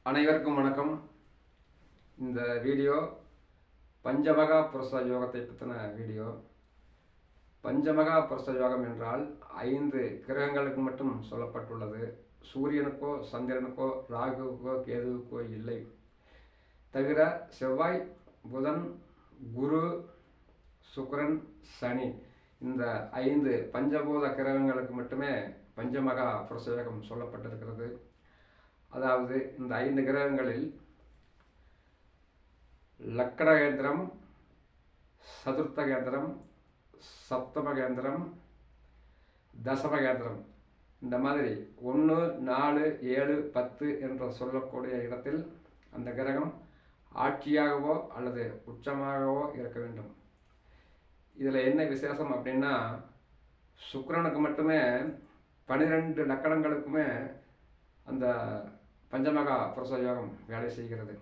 அனைவருக்கும் வணக்கம். இந்த வீடியோ பஞ்சமகா புருஷ யோகத்தை பற்றின வீடியோ. பஞ்சமகா புருஷ யோகம் என்றால் 5 கிரகங்களுக்கு மட்டும் சொல்லப்பட்டுள்ளது. சூரியனுக்கோ சந்திரனுக்கோ ராகுவுக்கோ கேதுவுக்கோ இல்லை. தவிர செவ்வாய், புதன், குரு, சுக்கிரன், சனி இந்த 5 பஞ்சபூத கிரகங்களுக்கு மட்டுமே பஞ்சமகா புருஷ யோகம் சொல்லப்பட்டிருக்கிறது. அதாவது இந்த 5 கிரகங்களில் லக்கண கேந்திரம், சதுர்த்த கேந்திரம், சப்தம கேந்திரம், தசம கேந்திரம் இந்த மாதிரி 1, 4, 7, 10 என்று சொல்லக்கூடிய இடத்தில் அந்த கிரகம் ஆட்சியாகவோ அல்லது உச்சமாகவோ இருக்க வேண்டும். இதில் என்ன விசேஷம் அப்படின்னா, சுக்கிரனுக்கு மட்டுமே 12 லக்கணங்களுக்குமே அந்த பஞ்சமகா புருஷ யோகம் வேலை செய்கிறது.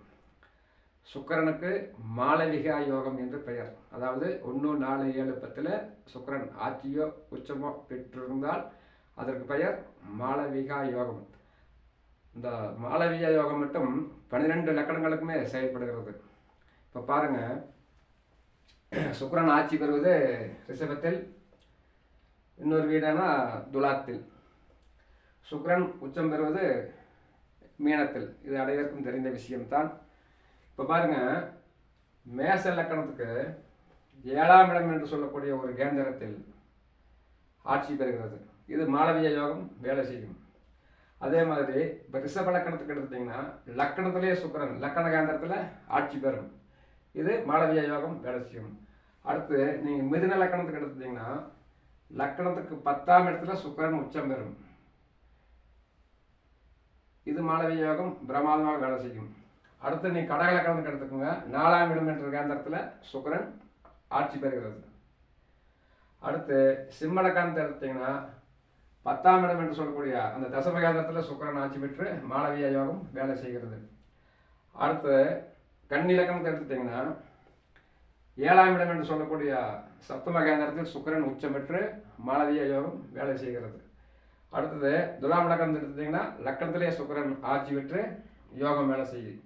சுக்கிரனுக்கு மாளவிகா யோகம் என்று பெயர். அதாவது 1, 4, 7, 10 சுக்கிரன் ஆட்சியோ உச்சமோ பெற்றிருந்தால் அதற்கு பெயர் மாளவிகா யோகம். இந்த மாளவிகா யோகம் மட்டும் 12 லக்கணங்களுக்குமே செயல்படுகிறது. இப்போ பாருங்கள், சுக்கிரன் ஆட்சி பெறுவது ரிஷபத்தில், இன்னொரு வீடான துலாத்தில். சுக்கிரன் உச்சம் பெறுவது மீனத்தில். இது அனைவருக்கும் தெரிந்த விஷயம்தான். இப்போ பாருங்கள், மேச லக்கணத்துக்கு 7ஆம் இடம் என்று சொல்லக்கூடிய ஒரு கேந்திரத்தில் ஆட்சி பெறுகிறது. இது மாளவிய யோகம் வேலை செய்யும். அதே மாதிரி இப்போ ரிஷப லக்கணத்துக்கு எடுத்துட்டிங்கன்னா லக்கணத்திலே சுக்கிரன் லக்கண கேந்திரத்தில் ஆட்சி பெறும். இது மாளவிய யோகம் வேலை செய்யும். அடுத்து நீங்கள் மிதுன லக்கணத்துக்கு எடுத்துட்டிங்கன்னா லக்கணத்துக்கு 10ஆம் இடத்துல சுக்கிரன் உச்சம் பெறும். இது மாளவிய யோகம் பிரமாதமாக வேலை செய்யும். அடுத்து நீ கடக லக்கணத்துக்கு எடுத்துக்கோங்க. 4ஆம் இடம் என்ற கேந்திரத்தில் சுக்கிரன் ஆட்சி பெறுகிறது. அடுத்து சிம்ம லக்கணத்தை எடுத்தீங்கன்னா 10ஆம் இடம் என்று சொல்லக்கூடிய அந்த தசம கேந்திரத்தில் சுக்கிரன் ஆட்சி பெற்று மாளவிய யோகம் வேலை செய்கிறது. அடுத்து கன்னி லக்கணத்தை எடுத்துட்டிங்கன்னா 7ஆம் இடம் என்று சொல்லக்கூடிய சப்தம கேந்திரத்தில் சுக்கிரன் உச்சம் பெற்று மாளவிய யோகம் வேலை செய்கிறது. அடுத்தது துலாம் லக்கணத்தை எடுத்துட்டிங்கன்னா லக்கணத்திலே சுக்கிரன் ஆட்சி பெற்று யோகம் வேலை செய்யும்.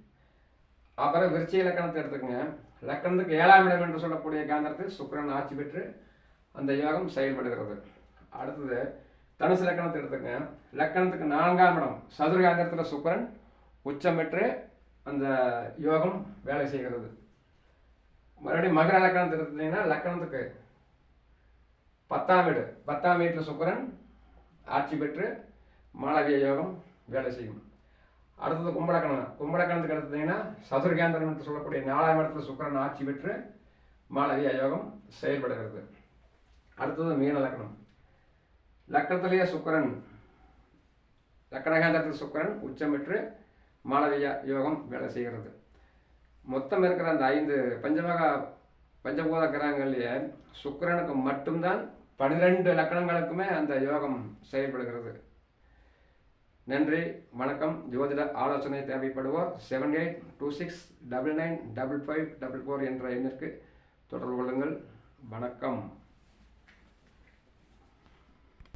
அப்புறம் விருச்சிக லக்கணத்தை எடுத்துக்கோங்க. லக்கணத்துக்கு 7ஆம் இடம் என்று சொல்லக்கூடிய கேந்திரத்தில் சுக்கிரன் ஆட்சி பெற்று அந்த யோகம் செயல்படுகிறது. அடுத்தது தனுசு லக்கணத்தை எடுத்துக்கோங்க. லக்கணத்துக்கு 4ஆம் இடம் சதுர கேந்திரத்தில் சுக்கிரன் உச்சம் பெற்று அந்த யோகம் வேலை செய்கிறது. மறுபடியும் மகர லக்கணத்தை எடுத்துட்டிங்கன்னா லக்கணத்துக்கு 10ஆம் வீடு 10ஆம் வீட்டில் சுக்கிரன் ஆட்சி பெற்று மாளவிய யோகம் வேலை செய்யும். அடுத்தது கும்பலக்கணம். கும்பலக்கணத்துக்கு எடுத்துட்டிங்கன்னா சதுர்கேந்திரம் என்று சொல்லக்கூடிய 4ஆம் இடத்துல சுக்கிரன் ஆட்சி பெற்று மாளவிய யோகம் செயல்படுகிறது. அடுத்தது மீன லக்கணம். லக்கணத்திலேயே சுக்கிரன் லக்கணகேந்திரத்தில் சுக்கிரன் உச்சம் பெற்று மாளவிய யோகம் வேலை செய்கிறது. மொத்தம் இருக்கிற அந்த 5 பஞ்சபூத கிரகங்கள்லேயே சுக்கிரனுக்கு மட்டும்தான் 12 லக்கணங்களுக்குமே அந்த யோகம் செயல்படுகிறது. நன்றி, வணக்கம். ஜோதிட ஆலோசனை தேவைப்படுவோர் 7826995544 என்ற எண்ணிற்கு தொடர்பு கொள்ளுங்கள். வணக்கம்.